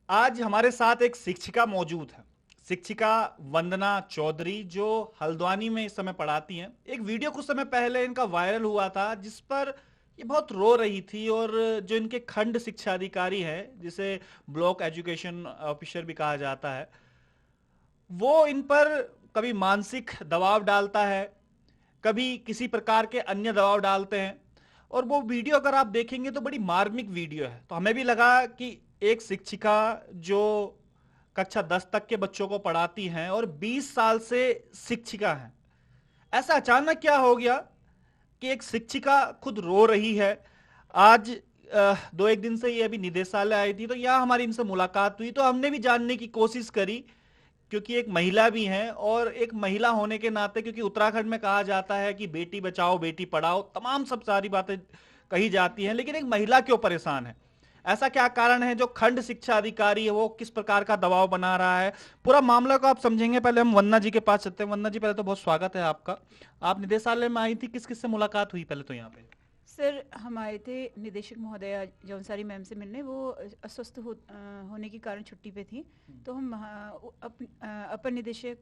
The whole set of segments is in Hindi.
आज हमारे साथ एक शिक्षिका मौजूद है। शिक्षिका वंदना चौधरी, जो हल्द्वानी में इस समय पढ़ाती हैं। एक वीडियो कुछ समय पहले इनका वायरल हुआ था जिस पर ये बहुत रो रही थी, और जो इनके खंड शिक्षा अधिकारी हैं, जिसे ब्लॉक एजुकेशन ऑफिसर भी कहा जाता है, वो इन पर कभी मानसिक दबाव डालता है, कभी किसी प्रकार के अन्य दबाव डालते हैं। और वो वीडियो अगर आप देखेंगे तो बड़ी मार्मिक वीडियो है। तो हमें भी लगा कि एक शिक्षिका जो कक्षा 10 तक के बच्चों को पढ़ाती हैं और 20 साल से शिक्षिका हैं, ऐसा अचानक क्या हो गया कि एक शिक्षिका खुद रो रही है। आज दो एक दिन से ये अभी निदेशालय आई थी, तो यहाँ हमारी इनसे मुलाकात हुई, तो हमने भी जानने की कोशिश करी, क्योंकि एक महिला भी हैं, और एक महिला होने के नाते, क्योंकि उत्तराखंड में कहा जाता है कि बेटी बचाओ बेटी पढ़ाओ, तमाम सब सारी बातें कही जाती हैं, लेकिन एक महिला क्यों परेशान है, ऐसा क्या कारण है जो खंड शिक्षा अधिकारी है वो किस प्रकार का दबाव बना रहा है, पूरा मामला को आप समझेंगे। पहले हम वंदना जी के पास चलते हैं। वंदना जी, पहले तो बहुत स्वागत है आपका। आप निदेशालय में आई थी, किस किस से मुलाकात हुई पहले तो यहाँ पे? सर, हम आए थे निदेशक महोदया जौनसारी मैम से मिलने। वो अस्वस्थ होने के कारण छुट्टी पे थी, तो हम अपर निदेशक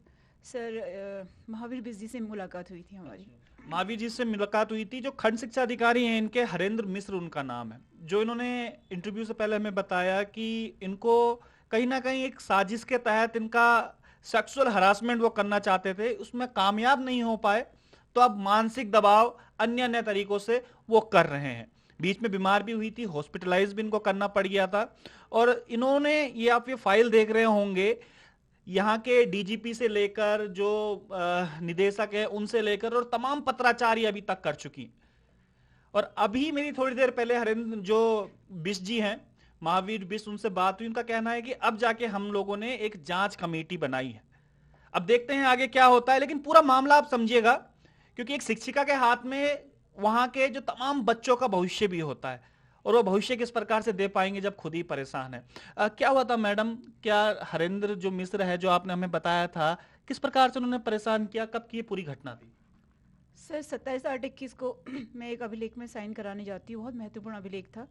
सर महावीर बिज जी से मुलाकात हुई थी हमारी। महावीर जी से मुलाकात हुई थी। जो खंड शिक्षा अधिकारी हैं इनके हरेंद्र मिश्र उनका नाम है, जो इन्होंने इंटरव्यू से पहले हमें बताया कि इनको कहीं ना कहीं एक साजिश के तहत इनका सेक्सुअल हरासमेंट वो करना चाहते थे, उसमें कामयाब नहीं हो पाए, तो अब मानसिक दबाव अन्य अन्य तरीकों से वो कर रहे हैं। बीच में बीमार भी हुई थी, हॉस्पिटलाइज भी इनको करना पड़ गया था। और इन्होंने, ये आप ये फाइल देख रहे होंगे, यहाँ के डीजीपी से लेकर जो निदेशक है उनसे लेकर और तमाम पत्राचार ये अभी तक कर चुकी। और अभी मेरी थोड़ी देर पहले हरेंद्र जो बिश जी हैं, महावीर बिश, उनसे बात हुई। उनका कहना है कि अब जाके हम लोगों ने एक जांच कमेटी बनाई है, अब देखते हैं आगे क्या होता है। लेकिन पूरा मामला आप समझिएगा, क्योंकि एक शिक्षिका के हाथ में वहां के जो तमाम बच्चों का भविष्य भी होता है, और वो भविष्य किस प्रकार से दे पाएंगे जब खुद ही परेशान है। क्या हुआ था मैडम? क्या हरेंद्र जो मिश्र है, जो आपने हमें बताया था, किस प्रकार से उन्होंने परेशान किया, कब की ये पूरी घटना थी? सर 27/8/21 को मैं एक अभिलेख में साइन कराने जाती हूँ। बहुत महत्वपूर्ण अभिलेख था,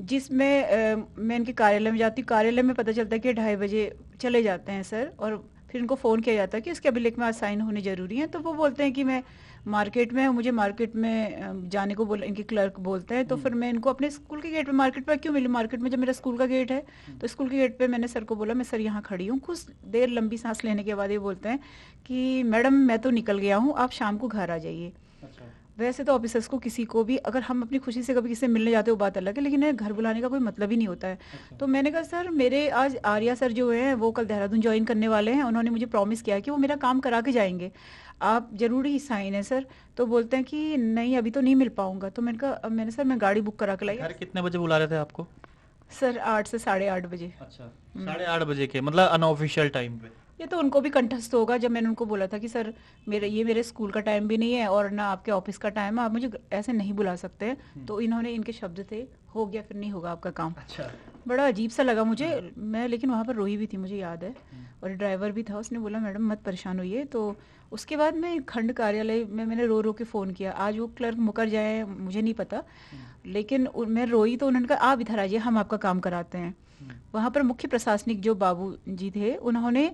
जिसमें मैं इनके कार्यालय में जाती हूँ। कार्यालय में पता चलता है कि 2:30 बजे चले जाते हैं सर, और फिर इनको फ़ोन किया जाता है कि इसके अभिलेख में आज साइन होने ज़रूरी है। तो वो बोलते हैं कि मैं मार्केट में हूँ, मुझे मार्केट में जाने को बोला, इनके क्लर्क बोलते हैं। तो फिर मैं इनको अपने स्कूल के गेट पे, मार्केट पर क्यों मिली, मार्केट में जब मेरा स्कूल का गेट है। तो स्कूल के गेट पे मैंने सर को बोला, मैं सर यहाँ खड़ी हूँ। कुछ देर लंबी सांस लेने के बाद ये बोलते हैं कि मैडम मैं तो निकल गया हूँ, आप शाम को घर आ जाइए। वैसे तो ऑफिसर्स को किसी को भी, अगर हम अपनी खुशी से कभी किसी से मिलने जाते हो बात अलग है, लेकिन घर बुलाने का कोई मतलब ही नहीं होता है। तो मैंने कहा सर, मेरे आज आर्या सर जो हैं वो कल देहरादून ज्वाइन करने वाले हैं, उन्होंने मुझे प्रॉमिस किया कि वो मेरा काम करा के जाएंगे, आप जरूरी साइन है सर। तो बोलते हैं कि नहीं अभी तो नहीं मिल पाऊंगा। तो मैंने कहा, मैंने सर मैं गाड़ी बुक करा के लाई। घर कितने बजे बुला रहे थे आपको? सर 8 से 8:30 बजे। अच्छा, 8:30 बजे के, मतलब अनऑफिशियल टाइम पे। ये तो उनको भी कंठस्थ होगा, जब मैंने उनको बोला था कि सर मेरे स्कूल का टाइम भी नहीं है और ना आपके ऑफिस का टाइम है, आप मुझे ऐसे नहीं बुला सकते हैं। तो इन्होंने, इनके शब्द थे, हो गया फिर नहीं होगा आपका काम। अच्छा। बड़ा अजीब सा लगा मुझे। मैं लेकिन वहाँ पर रोई भी थी, मुझे याद है। और ड्राइवर भी था, उसने बोला मैडम मत परेशान होइए। तो उसके बाद मैं खंड कार्यालय में मैंने रो रो के फ़ोन किया। आज वो क्लर्क मुकर जाए मुझे नहीं पता, लेकिन मैं रोई तो उन्होंने कहा आप इधर आइए, हम आपका काम कराते हैं। वहाँ पर मुख्य प्रशासनिक जो बाबू जी थे, उन्होंने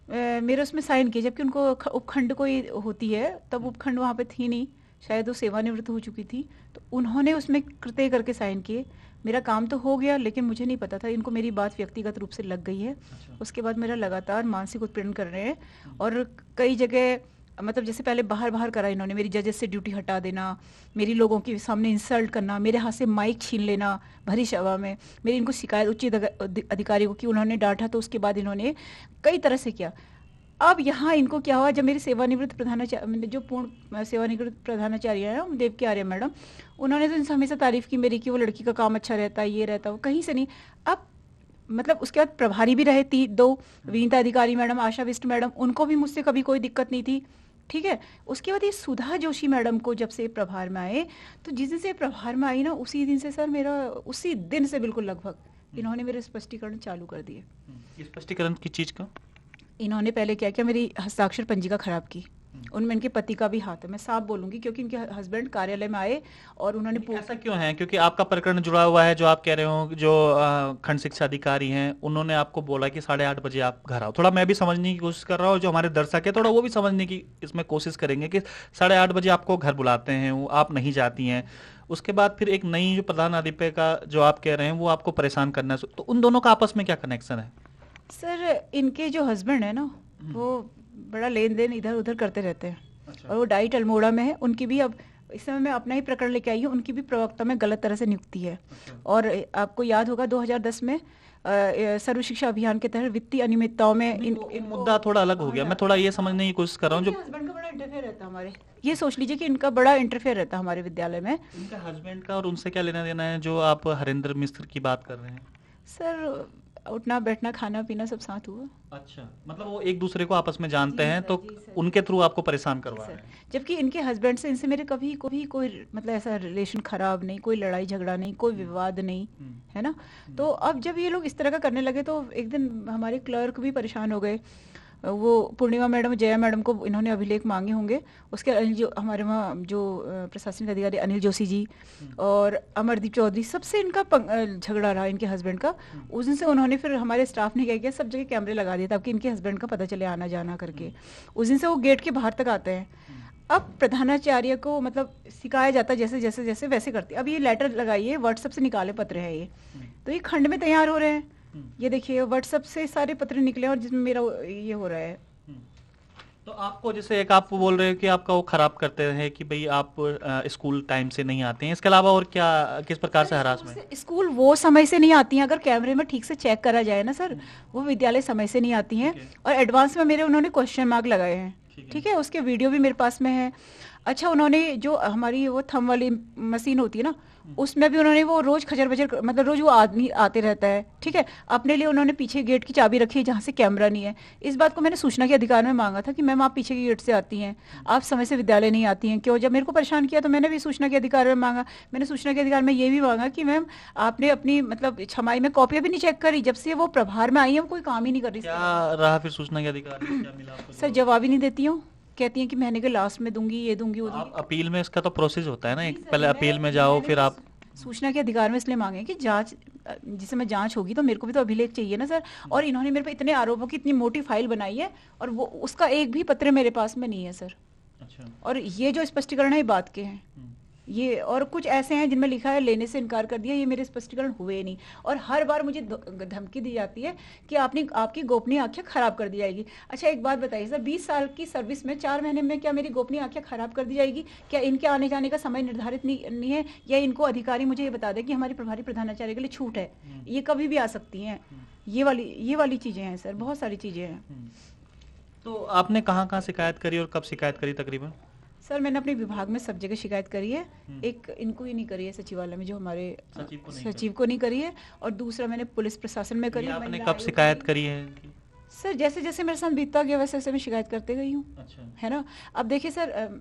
मेरे उसमें साइन किए, जबकि उनको उपखंड कोई होती है, तब उपखंड वहाँ पे थी नहीं, शायद वो सेवानिवृत्त हो चुकी थी। तो उन्होंने उसमें कृत्य करके साइन किए। मेरा काम तो हो गया, लेकिन मुझे नहीं पता था इनको मेरी बात व्यक्तिगत रूप से लग गई है। उसके बाद मेरा लगातार मानसिक उत्पीड़न कर रहे हैं, और कई जगह, मतलब जैसे पहले बाहर बाहर करा इन्होंने, मेरी जजेस से ड्यूटी हटा देना, मेरी लोगों के सामने इंसल्ट करना, मेरे हाथ से माइक छीन लेना भरी सभा में। मेरी इनको शिकायत उच्च अधिकारी को कि उन्होंने डांटा, तो उसके बाद इन्होंने कई तरह से किया। अब यहाँ इनको क्या हुआ, जब मेरी सेवानिवृत्त प्रधानाचार्य, जो पूर्ण सेवानिवृत्त प्रधानाचार्य हैं देवकी आर्य मैडम, उन्होंने तो इनसे हमेशा तारीफ़ की मेरी कि वो लड़की का काम अच्छा रहता है, ये रहता है, वो कहीं से नहीं। अब मतलब उसके बाद प्रभारी भी रहे थी 2, विनीता अधिकारी मैडम, आशा बिष्ट मैडम, उनको भी मुझसे कभी कोई दिक्कत नहीं थी, ठीक है। उसके बाद ये सुधा जोशी मैडम को जब से प्रभार में आए, तो जिस दिन से प्रभार में आई ना, उसी दिन से सर मेरा, उसी दिन से बिल्कुल लगभग इन्होंने मेरे स्पष्टीकरण चालू कर दिए। स्पष्टीकरण की चीज का? इन्होंने पहले क्या किया, मेरी हस्ताक्षर पंजिका खराब की। उनमें इनके पति का भी हाथ है, मैं साफ बोलूंगी, क्योंकि इनके हस्बैंड कार्यालय में आए और उन्होंने ऐसा क्यों है? क्योंकि आपका प्रकरण जुड़ा हुआ है, जो आप कह रहे हो, जो खंड शिक्षा अधिकारी हैं उन्होंने आपको बोला कि 8:30 बजे आप घर आओ। थोड़ा मैं भी समझने की कोशिश कर रहा हूँ, जो हमारे दर्शक है थोड़ा वो भी समझने की इसमें कोशिश करेंगे कि 8:30 बजे आपको घर बुलाते हैं, वो आप नहीं जाती हैं। उसके बाद फिर एक नई जो प्रधान अध्यापिका जो आप कह रहे हैं वो आपको परेशान करना है, तो उन दोनों का आपस में क्या कनेक्शन है? सर इनके जो हस्बैंड है ना, वो बड़ा लेन देन इधर उधर करते रहते हैं। अच्छा। और वो डाइट अल्मोड़ा में है, उनकी भी अब इस समय मैं अपना ही प्रकरण लेके आई हूँ, उनकी भी प्रवक्ता में गलत तरह से नियुक्ति है। अच्छा। और आपको याद होगा 2010 में सर्व शिक्षा अभियान के तहत वित्तीय अनियमितताओं में मुद्दा थोड़ा अलग हो गया, मैं थोड़ा ये समझने की कोशिश कर रहा हूँ। जो हस्बैंड का बड़ा इंटरफेयर रहता है हमारे, ये सोच लीजिए कि इनका बड़ा इंटरफेयर रहता है हमारे विद्यालय में। इनका हस्बैंड का और उनसे क्या लेना देना है, जो आप हरेंद्र मिश्र की बात कर रहे हैं? सर उठना बैठना खाना पीना सब साथ हुआ। अच्छा, मतलब वो एक दूसरे को आपस में जानते हैं, तो जी सर। उनके थ्रू आपको परेशान करवा रहे सर हैं। जबकि इनके हस्बैंड से इनसे मेरे कभी कभी कोई मतलब ऐसा रिलेशन खराब नहीं, कोई लड़ाई झगड़ा नहीं, कोई विवाद नहीं, है ना। तो अब जब ये लोग इस तरह का करने लगे तो एक दिन हमारे क्लर्क भी परेशान हो गए। वो पूर्णिमा मैडम, जया मैडम को इन्होंने अभिलेख मांगे होंगे, उसके अनिल जो हमारे वहाँ जो प्रशासनिक अधिकारी अनिल जोशी जी और अमरदीप चौधरी, सबसे इनका झगड़ा रहा इनके हस्बैंड का। उस दिन से उन्होंने फिर हमारे स्टाफ ने क्या किया, सब जगह कैमरे लगा दिए ताकि इनके हस्बैंड का पता चले आना जाना करके। उस दिन से वो गेट के बाहर तक आते हैं। अब प्रधानाचार्य को मतलब सिखाया जाता है जैसे जैसे जैसे वैसे करते। अब ये लेटर लगाइए, व्हाट्सएप से निकाले पत्र है ये, तो ये खंड में तैयार हो रहे हैं। ये देखिए व्हाट्सएप से सारे पत्र निकले और जिसमें मेरा ये हो रहा है। तो आपको जैसे एक आप बोल रहे हो कि आपका वो खराब करते हैं कि भाई आप स्कूल टाइम से नहीं आते हैं, इसके अलावा और क्या, किस प्रकार से हरासमेंट? स्कूल वो समय से नहीं आती हैं, अगर कैमरे में ठीक से चेक करा जाए ना सर, वो विद्यालय समय से नहीं आती हैं। और एडवांस में मेरे उन्होंने क्वेश्चन मार्क लगाए हैं, ठीक है, उसके वीडियो भी मेरे पास में है। अच्छा, उन्होंने जो हमारी वो थंब वाली मशीन होती है ना, उसमें भी उन्होंने वो रोज खजर बजर, मतलब रोज वो आदमी आते रहता है, ठीक है। अपने लिए उन्होंने पीछे गेट की चाबी रखी है जहाँ से कैमरा नहीं है। इस बात को मैंने सूचना के अधिकार में मांगा था कि मैम आप पीछे के गेट से आती हैं, आप समय से विद्यालय नहीं आती हैं, क्यों। जब मेरे को परेशान किया तो मैंने भी सूचना के अधिकार में मांगा। मैंने सूचना के अधिकार में ये भी मांगा कि मैम आपने अपनी मतलब छमाई में कॉपियां भी नहीं चेक करी, जब से वो प्रभार में आई है वो कोई काम ही नहीं कर रही। क्या रहा फिर सूचना के अधिकार में, क्या मिला आपको? सर जवाब ही नहीं देती हूँ, कहती हैं कि महीने के लास्ट में दूंगी, ये दूंगी वो आप दूंगी। अपील में इसका तो प्रोसेस होता है ना, एक सर, पहले अपील में जाओ, मैंने फिर तो आप सूचना के अधिकार में इसलिए मांगे कि जांच, जिस समय जांच होगी तो मेरे को भी तो अभिलेख चाहिए ना सर। और इन्होंने मेरे पे इतने आरोपों की इतनी मोटी फाइल बनाई है और वो उसका एक भी पत्र मेरे पास में नहीं है सर। अच्छा। और ये जो स्पष्टीकरण है ये बात के हैं, ये और कुछ ऐसे हैं जिनमें लिखा है लेने से इनकार कर दिया, ये मेरे स्पष्टीकरण हुए नहीं। और हर बार मुझे धमकी दी जाती है कि आपकी गोपनीय आंखें खराब कर दी जाएगी। अच्छा एक बात बताइए सर, 20 साल की सर्विस में 4 महीने में क्या मेरी गोपनीय आंखें खराब कर दी जाएगी? क्या इनके आने जाने का समय निर्धारित नहीं है? या इनको अधिकारी मुझे ये बता दे कि हमारी प्रभारी प्रधानाचार्य के लिए छूट है, ये कभी भी आ सकती हैं? ये वाली चीजें हैं सर, बहुत सारी चीजें हैं। तो आपने कहाँ कहाँ शिकायत करी और कब शिकायत करी तकरीबन? सर मैंने अपने विभाग में सब जगह शिकायत करी है। एक इनको ही नहीं करी है, सचिवालय में जो हमारे सचिव को नहीं करी है, और दूसरा मैंने पुलिस प्रशासन में करी। आपने कब शिकायत करी है? सर जैसे जैसे मेरे साथ बीतता गया वैसे वैसे मैं शिकायत करते गई हूँ। अच्छा। है ना। अब देखिए सर,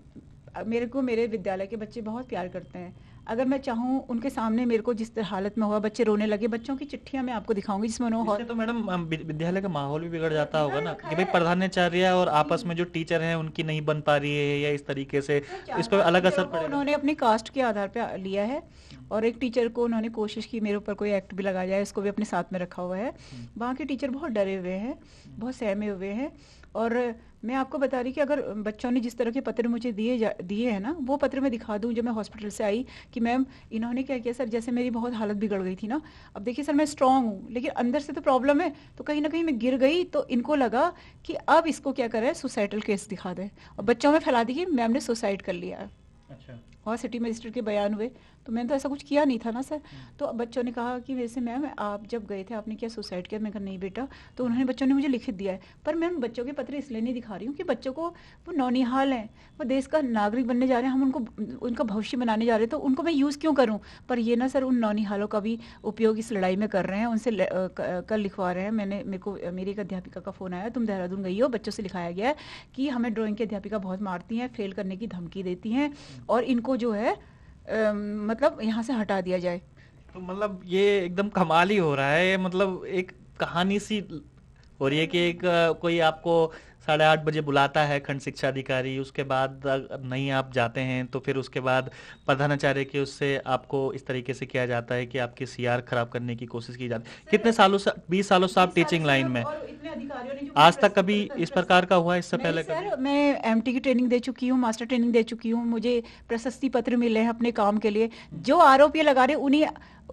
मेरे को मेरे विद्यालय के बच्चे बहुत प्यार करते हैं। अगर मैं चाहूँ उनके सामने मेरे को जिस हालत में हुआ, बच्चे रोने लगे, बच्चों की चिट्ठियां मैं आपको दिखाऊंगी जिसमें उन्होंने। तो मैडम विद्यालय का माहौल भी बिगड़ जाता होगा ना कि भाई प्रधानाचार्य और आपस में जो टीचर हैं उनकी नहीं बन पा रही है, या इस तरीके से इस पर अलग असर पड़ेगा। उन्होंने अपनी कास्ट के आधार पर लिया है, और एक टीचर को उन्होंने कोशिश की मेरे ऊपर कोई एक्ट भी लगाया जाए, इसको भी अपने साथ में रखा हुआ है। वहाँ के टीचर बहुत डरे हुए हैं, बहुत सहमे हुए हैं। और मैं आपको बता रही कि अगर बच्चों ने जिस तरह के पत्र मुझे दिए हैं ना, वो पत्र मैं दिखा दूं जब मैं हॉस्पिटल से आई कि मैम इन्होंने क्या किया सर, जैसे मेरी बहुत हालत बिगड़ गई थी ना। अब देखिए सर मैं स्ट्रांग हूँ, लेकिन अंदर से तो प्रॉब्लम है, तो कहीं ना कहीं मैं गिर गई, तो इनको लगा कि अब इसको क्या करें, सुसाइडल केस दिखा दे, और बच्चों में फैला दी कि मैम ने सुसाइड कर लिया है। अच्छा। और सिटी मजिस्ट्रेट के बयान हुए, तो मैंने तो ऐसा कुछ किया नहीं था ना सर। तो बच्चों ने कहा कि वैसे मैम आप जब गए थे आपने क्या सुसाइड किया? मैं कहा नहीं बेटा। तो उन्होंने बच्चों ने मुझे लिखित दिया है, पर मैम बच्चों के पत्र इसलिए नहीं दिखा रही हूँ कि बच्चों को वो नौनिहाल हैं, वो देश का नागरिक बनने जा रहे हैं, हम उनको उनका भविष्य बनाने जा रहे हैं, तो उनको मैं यूज़ क्यों करूँ? पर ये ना सर उन नौनिहालों का भी उपयोग इस लड़ाई में कर रहे हैं, उनसे कल लिखवा रहे हैं। मेरी एक अध्यापिका का फ़ोन आया, तुम देहरादून गई हो, बच्चों से लिखाया गया है कि हमें ड्राइंग की अध्यापिका बहुत मारती हैं, फेल करने की धमकी देती हैं, और इनको जो है मतलब यहाँ से हटा दिया जाए। तो मतलब ये एकदम कमाल ही हो रहा है, मतलब एक कहानी सी और ये कि एक कोई आपको 8:30 बजे बुलाता है खंड शिक्षा अधिकारी, उसके बाद नहीं आप जाते हैं तो फिर उसके बाद प्रधानाचार्य के उससे आपको इस तरीके से किया जाता है कि आपके सीआर खराब करने की कोशिश की जाती है। कितने सालों से, 20 सालों से आप 20 साल टीचिंग से लाइन में, और इतने अधिकारियों ने जो मुझे आज तक कभी इस प्रकार का हुआ, इससे नहीं पहले कभी? सर, मैं एमटी की ट्रेनिंग दे चुकी हूँ, मास्टर ट्रेनिंग दे चुकी हूँ, मुझे प्रशस्ति पत्र मिले हैं अपने काम के लिए। जो आरोप ये लगा रहे उन्हीं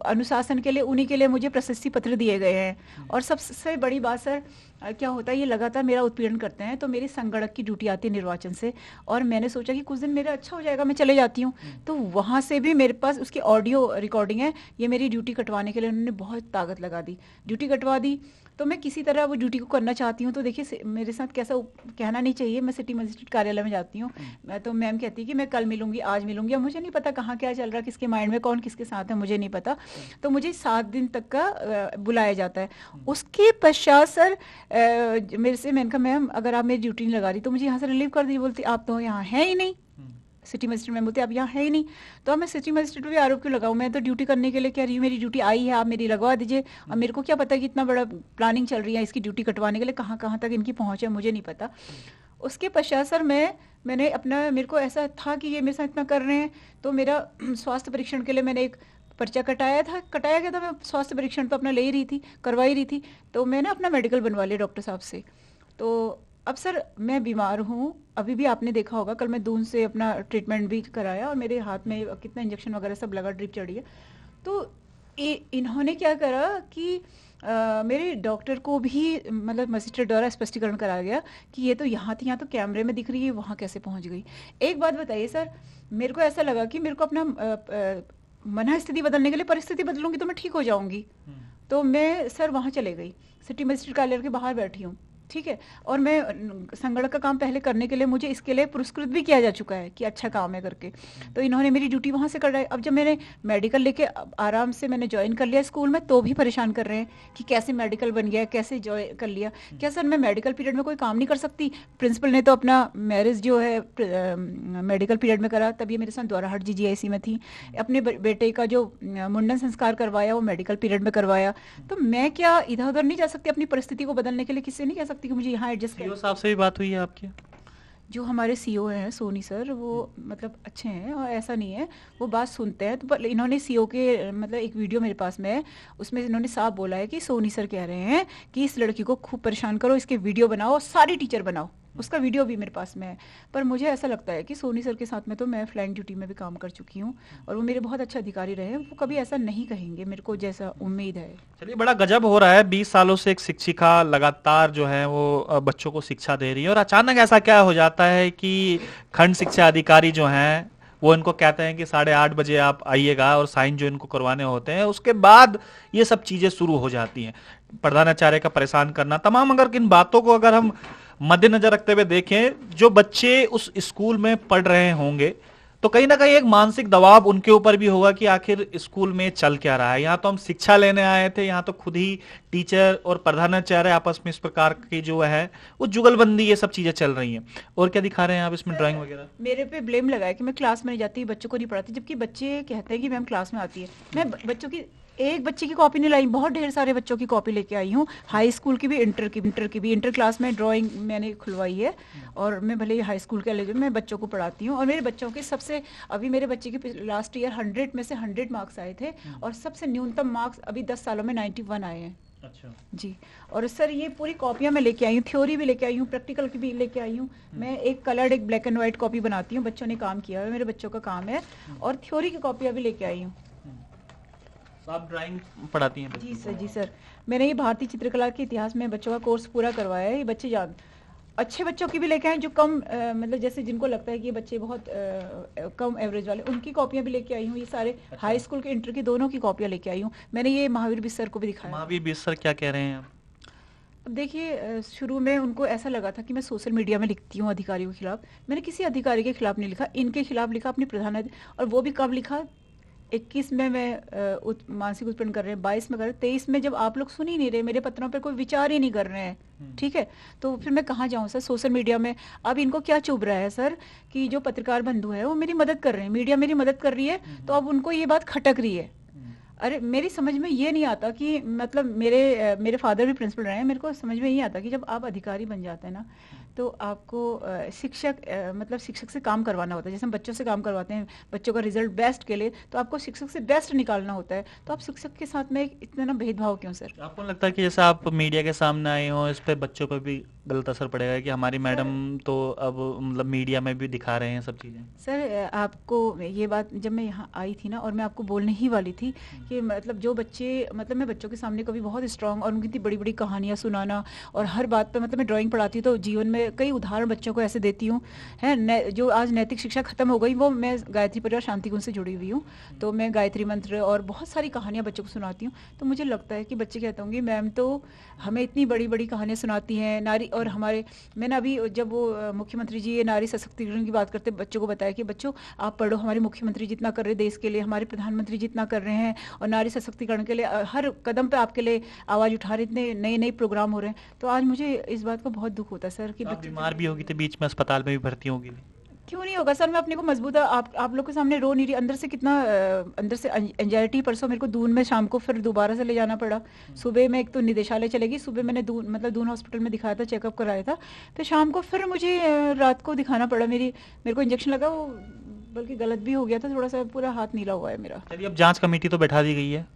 अनुशासन के लिए, उन्हीं के लिए मुझे प्रशस्ति पत्र दिए गए हैं। और सबसे बड़ी बात सर, क्या होता है, ये लगातार मेरा उत्पीड़न करते हैं, तो मेरी संगणक की ड्यूटी आती है निर्वाचन से, और मैंने सोचा कि कुछ दिन मेरा अच्छा हो जाएगा, मैं चले जाती हूँ। तो वहाँ से भी मेरे पास उसकी ऑडियो रिकॉर्डिंग है। ये मेरी ड्यूटी कटवाने के लिए उन्होंने बहुत ताकत लगा दी, ड्यूटी कटवा दी। तो मैं किसी तरह वो ड्यूटी को करना चाहती हूँ। तो देखिए मेरे साथ कैसा कहना नहीं चाहिए, मैं सिटी मजिस्ट्रेट कार्यालय में जाती हूँ, मैं तो मैम कहती है कि मैं कल मिलूंगी, आज मिलूंगी, अब मुझे नहीं पता कहाँ क्या चल रहा है, किसके माइंड में कौन किसके साथ है, मुझे नहीं पता। तो मुझे 7 दिन तक का बुलाया जाता है। उसके पश्चात सर मेरे से, मैंने कहा मैम अगर आप मेरी ड्यूटी नहीं लगा रही तो मुझे यहाँ से रिलीव कर दी। बोलती आप तो यहाँ है ही नहीं, सिटी मजिस्ट्रेट मैम बोलते आप यहाँ है ही नहीं। तो अब मैं सिटी मजिस्ट्रेट पे भी आरोप क्यों लगाऊं, मैं तो ड्यूटी करने के लिए कह रही हूँ, मेरी ड्यूटी आई है, आप मेरी लगवा दीजिए। और मेरे को क्या पता कि इतना बड़ा प्लानिंग चल रही है इसकी ड्यूटी कटवाने के लिए, कहाँ कहाँ तक इनकी पहुँच है मुझे नहीं पता। उसके पश्चात सर मैंने अपना, मेरे को ऐसा था कि ये मेरे साथ इतना कर रहे हैं, तो मेरा स्वास्थ्य परीक्षण के लिए मैंने एक पर्चा कटाया गया था। मैं स्वास्थ्य परीक्षण तो अपना ले ही रही थी, करवाई रही थी। तो मैंने अपना मेडिकल बनवा लिया डॉक्टर साहब से। तो अब सर मैं बीमार हूँ, अभी भी आपने देखा होगा, कल मैं दून से अपना ट्रीटमेंट भी कराया, और मेरे हाथ में कितना इंजेक्शन वगैरह सब लगा, ड्रिप चढ़ी है। तो इन्होंने क्या करा कि मेरे डॉक्टर को भी मतलब मजिस्ट्रेट द्वारा स्पष्टीकरण कराया गया कि ये तो यहाँ थी, यहाँ तो कैमरे में दिख रही है, वहाँ कैसे पहुँच गई। एक बात बताइए सर, मेरे को ऐसा लगा कि मेरे को अपना मन स्थिति बदलने के लिए परिस्थिति बदलूंगी तो मैं ठीक हो जाऊंगी। तो मैं सर वहाँ चले गई, सिटी मजिस्ट्रेट कार्यालय के बाहर बैठी हूँ, ठीक है। और मैं संगणक का काम पहले करने के लिए मुझे इसके लिए पुरस्कृत भी किया जा चुका है कि अच्छा काम है करके। तो इन्होंने मेरी ड्यूटी वहाँ से कराई। अब जब मैंने मेडिकल लेके आराम से मैंने ज्वाइन कर लिया स्कूल में, तो भी परेशान कर रहे हैं कि कैसे मेडिकल बन गया, कैसे ज्वाइन कर लिया। क्या सर मैं मेडिकल पीरियड में कोई काम नहीं कर सकती? प्रिंसिपल ने तो अपना मैरिज जो है मेडिकल पीरियड में करा, तब ये मेरे साथ द्वाराहाट GGIC में थी। अपने बेटे का जो मुंडन संस्कार करवाया वो मेडिकल पीरियड में करवाया। तो मैं क्या इधर उधर नहीं जा सकती अपनी परिस्थिति को बदलने के लिए? किससे नहीं कह सकती कि मुझे यहाँ एडजस्ट सीओ साहब से भी बात हुई है आपकी? जो हमारे सीओ हैं सोनी सर, वो मतलब अच्छे हैं और ऐसा नहीं है, वो बात सुनते हैं। तो इन्होंने सीओ के मतलब एक वीडियो मेरे पास में है, उसमें इन्होंने साफ बोला है कि सोनी सर कह रहे हैं कि इस लड़की को खूब परेशान करो, इसके वीडियो बनाओ, सारी टीचर बनाओ। उसका वीडियो भी मेरे पास में है। पर मुझे ऐसा लगता है कि सोनी सर के साथ में तो मैं फ्लाइंग ड्यूटी में भी काम कर चुकी हूँ, और वो मेरे बहुत अच्छे अधिकारी रहे हैं, वो कभी ऐसा नहीं कहेंगे मेरे को, जैसा उम्मीद है। चलिए, बड़ा गजब हो रहा है, 20 सालों से एक शिक्षिका लगातार जो है वो बच्चों को शिक्षा दे रही है, और अचानक ऐसा क्या हो जाता है कि खंड शिक्षा अधिकारी जो हैं वो इनको कहते हैं कि 8:30 बजे आप आइएगा, और साइन जो इनको करवाने होते हैं, उसके बाद ये सब चीजें शुरू हो जाती हैं, प्रधानाचार्य का परेशान करना तमाम। अगर इन बातों को अगर हम मद्देनजर रखते हुए देखें, जो बच्चे उस स्कूल में पढ़ रहे होंगे तो कहीं ना कहीं एक मानसिक दबाव उनके ऊपर भी होगा कि आखिर स्कूल में चल क्या रहा है। यहाँ तो हम शिक्षा लेने आए थे, यहाँ तो खुद ही टीचर और प्रधानाचार्य आपस में इस प्रकार की जो है वो जुगलबंदी, ये सब चीजें चल रही हैं। और क्या दिखा रहे हैं आप इसमें, ड्राइंग वगैरह? मेरे पे ब्लेम लगाया कि मैं क्लास में नहीं जाती, बच्चों को नहीं पढ़ाती, जबकि बच्चे कहते हैं कि मैम क्लास में आती है। मैं बच्चों की एक बच्चे की कॉपी नहीं लाई, बहुत ढेर सारे बच्चों की कॉपी लेके आई हूँ, हाई स्कूल की भी, इंटर की भी। इंटर क्लास में ड्राइंग मैंने खुलवाई है, और मैं भले ही हाई स्कूल के लेवल में मैं बच्चों को पढ़ाती हूँ। और मेरे बच्चों के सबसे, अभी मेरे बच्चे के लास्ट ईयर 100 में से 100 मार्क्स आए थे, और सबसे न्यूनतम मार्क्स अभी 10 सालों में 91 आए हैं। अच्छा जी। और सर ये पूरी कॉपियां मैं लेके आई हूँ, थ्योरी भी लेके आई हूँ, प्रैक्टिकल की भी लेके आई हूँ। मैं एक कलर्ड, एक ब्लैक एंड व्हाइट कॉपी बनाती हूँ, बच्चों ने काम किया है, मेरे बच्चों का काम है, और थ्योरी की कॉपियां भी लेके आई हूँ। आप ड्राइंग पढ़ाती हैं? जी सर, जी सर। मैंने ये भारतीय चित्रकला के इतिहास में बच्चों का कोर्स पूरा करवाया है। ये बच्चे अच्छे बच्चों की भी लेके आए, जो कम मतलब जैसे जिनको लगता है कि ये बच्चे बहुत कम एवरेज वाले, उनकी कॉपियां भी लेके आई हूँ। ये सारे हाई स्कूल के, इंटर की, दोनों की कॉपियां लेके आई हूँ। मैंने ये महावीर बिस्सर को भी दिखाया। महावीर बिस्सर क्या कह रहे हैं आप? अब देखिए, शुरू में उनको ऐसा लगा था कि मैं सोशल मीडिया में लिखती हूँ अधिकारियों के खिलाफ। मैंने किसी अधिकारी के खिलाफ नहीं लिखा, इनके खिलाफ लिखा, अपने प्रधान। और वो भी कब लिखा? 21 में मैं मानसिक उत्पीड़न कर रहे हैं, 22 में कर रहे हैं, 23 में जब आप लोग सुन ही नहीं रहे, मेरे पत्रों पर कोई विचार ही नहीं कर रहे हैं, ठीक है, तो फिर मैं कहाँ जाऊँ सर सोशल मीडिया में? अब इनको क्या चुभ रहा है सर कि जो पत्रकार बंधु है वो मेरी मदद कर रहे हैं, मीडिया मेरी मदद कर रही है, तो अब उनको ये बात खटक रही है। अरे मेरी समझ में ये नहीं आता कि मतलब मेरे फादर भी प्रिंसिपल रहे हैं, मेरे को समझ में नहीं आता कि जब आप अधिकारी बन जाते हैं ना, तो आपको मतलब शिक्षक से काम करवाना होता है। जैसे हम बच्चों से काम करवाते हैं बच्चों का रिजल्ट बेस्ट के लिए, तो आपको शिक्षक से बेस्ट निकालना होता है। तो आप शिक्षक के साथ में इतना ना भेदभाव क्यों सर? आपको नहीं लगता कि जैसे आप मीडिया के सामने आए हो, इस पे बच्चों पर भी गलत असर पड़ेगा कि हमारी मैडम तो अब मतलब मीडिया में भी दिखा रहे हैं सब चीज़ें? सर आपको ये बात जब मैं यहाँ आई थी ना, और मैं आपको बोलने ही वाली थी कि मतलब जो बच्चे, मतलब मैं बच्चों के सामने कभी बहुत स्ट्रांग और उनकी इतनी बड़ी बड़ी कहानियाँ सुनाना, और हर बात पे मतलब मैं ड्राइंग पढ़ाती हूँ तो जीवन में कई उदाहरण बच्चों को ऐसे देती हूँ, है जो आज नैतिक शिक्षा खत्म हो गई, वो मैं गायत्री परिवार शांति कुंज से जुड़ी हुई हूँ। तो मैं गायत्री मंत्र और बहुत सारी कहानियाँ बच्चों को सुनाती हूँ। तो मुझे लगता है कि बच्चे कहते होंगे मैम तो हमें इतनी बड़ी बड़ी कहानियाँ सुनाती हैं नारी, और हमारे, मैंने अभी जब वो मुख्यमंत्री जी ये नारी सशक्तिकरण की बात करते बच्चों को बताया कि बच्चों आप पढ़ो, हमारे मुख्यमंत्री जितना कर रहे हैं देश के लिए, हमारे प्रधानमंत्री जितना कर रहे हैं, और नारी सशक्तिकरण के लिए हर कदम पे आपके लिए आवाज़ उठा रहे, इतने नए नए प्रोग्राम हो रहे हैं। तो आज मुझे इस बात का बहुत दुख होता है सर कि आप बच्चे बीमार भी होगी थी बीच में, अस्पताल में भी भर्ती होगी थी। क्यों नहीं होगा सर? मैं अपने को मजबूत आप लोग के सामने रो नहीं रही, अंदर से कितना अंदर से एंजाइटी। परसों मेरे को दून में शाम को फिर दोबारा से ले जाना पड़ा। सुबह में एक तो निदेशालय चलेगी, सुबह मैंने दून मतलब दून हॉस्पिटल में दिखाया था, चेकअप कराया था, फिर शाम को फिर मुझे रात को दिखाना पड़ा। मेरे को इंजेक्शन लगा, वो बल्कि गलत भी हो गया था थोड़ा सा, पूरा हाथ नीला हुआ है मेरा। चलिए, अब जांच कमेटी तो बैठा दी गई है।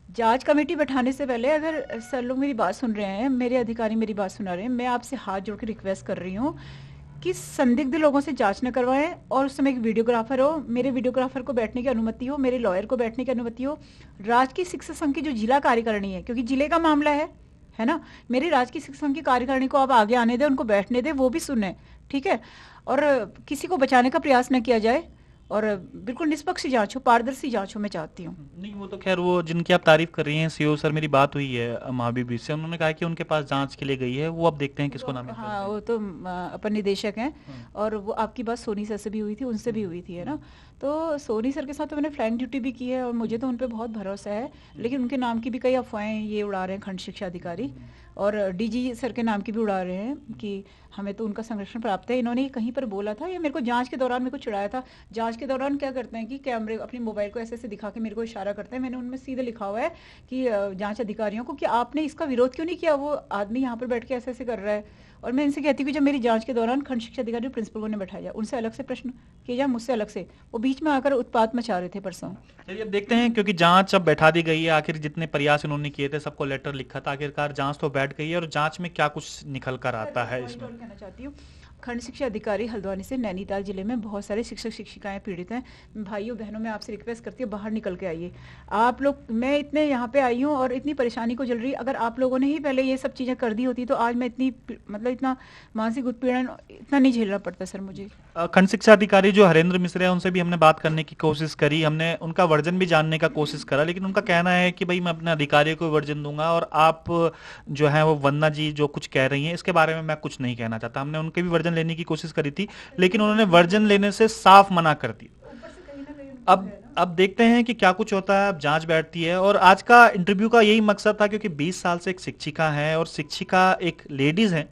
जांच कमेटी बैठाने से पहले अगर सर लोग मेरी बात सुन रहे हैं, मेरे अधिकारी मेरी बात सुना रहे हैं, मैं आपसे हाथ जोड़ के रिक्वेस्ट कर रही हूँ कि संदिग्ध लोगों से जांच न करवाएं, और उस समय एक वीडियोग्राफर हो, मेरे वीडियोग्राफर को बैठने की अनुमति हो, मेरे लॉयर को बैठने की अनुमति हो, राजकीय शिक्षक संघ की जो जिला कार्यकारिणी है, क्योंकि जिले का मामला है ना, मेरी राजकीय शिक्षक संघ की कार्यकारिणी को आप आगे आने दें, उनको बैठने दें, वो भी सुने, ठीक है। और किसी को बचाने का प्रयास न किया जाए, और बिल्कुल निष्पक्ष जांच हो, पारदर्शी जांच हो, मैं चाहती हूँ। नहीं, वो तो खैर वो जिनकी आप तारीफ कर रही हैं सीओ सर, मेरी बात हुई है महाबीबी से, उन्होंने कहा कि उनके पास जांच के लिए गई है, वो अब देखते हैं किसको नामित करते हाँ हैं। वो तो अपन निदेशक हैं, और वो आपकी बात सोनी सर से भी हुई थी, उनसे भी हुई थी, है ना। तो सोनी सर के साथ तो मैंने फ्लैंक ड्यूटी भी की है, और मुझे तो उन पर बहुत भरोसा है, लेकिन उनके नाम की भी कई अफवाहें ये उड़ा रहे हैं खंड शिक्षा अधिकारी, और डीजी सर के नाम की भी उड़ा रहे हैं कि हमें तो उनका संरक्षण प्राप्त है। इन्होंने कहीं पर बोला था, या मेरे को जांच के दौरान मेरे को चिढ़ाया था। जांच के दौरान क्या करते हैं कि कैमरे अपने मोबाइल को ऐसे ऐसे दिखा के मेरे को इशारा करते हैं, मैंने उनमें सीधे लिखा हुआ है कि जांच अधिकारियों को कि आपने इसका विरोध क्यों नहीं किया, वो आदमी यहाँ पर बैठ के ऐसे ऐसे कर रहा है। और मैं इनसे कहती हूँ कि जब मेरी जांच के दौरान खंड शिक्षा अधिकारी प्रिंसिपल को ने बैठाया जाए, उनसे अलग से प्रश्न किए जाए, मुझसे अलग से। वो बीच में आकर उत्पात मचा रहे थे परसों। चलिए, अब देखते हैं, क्योंकि जांच अब बैठा दी गई है, आखिर जितने प्रयास इन्होंने किए थे, सबको लेटर लिखा था, आखिरकार जांच तो बैठ गई है, और जांच में क्या कुछ निकल कर आता है पॉइंट इसमें। और कहना चाहती हूँ, खंड शिक्षा अधिकारी हल्द्वानी से नैनीताल जिले में बहुत सारे शिक्षक शिक्षिकाएं पीड़ित हैं। भाइयों बहनों, मैं आपसे रिक्वेस्ट करती हूँ बाहर निकल के आइए आप लोग। मैं इतने यहाँ पे आई हूँ और इतनी परेशानी को जल रही, अगर आप लोगों ने ही पहले ये सब चीज़ें कर दी होती तो आज मैं मतलब इतना मानसिक उत्पीड़न इतना नहीं झेलना पड़ता सर मुझे। खंड शिक्षा अधिकारी जो हरेंद्र मिश्र है, उनसे भी हमने बात करने की कोशिश करी, हमने उनका वर्जन भी जानने का कोशिश करा, लेकिन उनका कहना है कि भाई मैं अपने अधिकारियों को वर्जन दूंगा, और आप जो है वो वंदना जी जो कुछ कह रही हैं इसके बारे में मैं कुछ नहीं कहना चाहता। हमने उनके भी वर्जन लेने की कोशिश करी थी, लेकिन उन्होंने वर्जन लेने से साफ मना कर दिया। अब देखते हैं कि क्या कुछ होता है। अब जांच बैठती है, और आज का इंटरव्यू का यही मकसद था, क्योंकि 20 साल से एक शिक्षिका है, और शिक्षिका एक लेडीज है,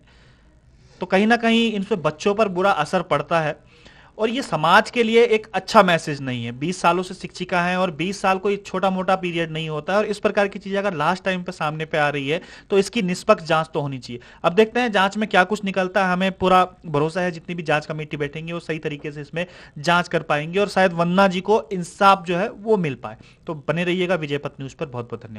तो कहीं ना कहीं इन पे बच्चों पर बुरा असर पड़ता है, और ये समाज के लिए एक अच्छा मैसेज नहीं है। 20 सालों से शिक्षिका है, और 20 साल कोई छोटा मोटा पीरियड नहीं होता है, और इस प्रकार की चीजें अगर लास्ट टाइम पे सामने पे आ रही है तो इसकी निष्पक्ष जांच तो होनी चाहिए। अब देखते हैं जांच में क्या कुछ निकलता है। हमें पूरा भरोसा है जितनी भी जांच कमेटी बैठेंगी वो सही तरीके से इसमें जांच कर पाएंगे, और शायद वंदना जी को इंसाफ जो है वो मिल पाए। तो बने रहिएगा विजय पथ न्यूज पर। बहुत बहुत धन्यवाद।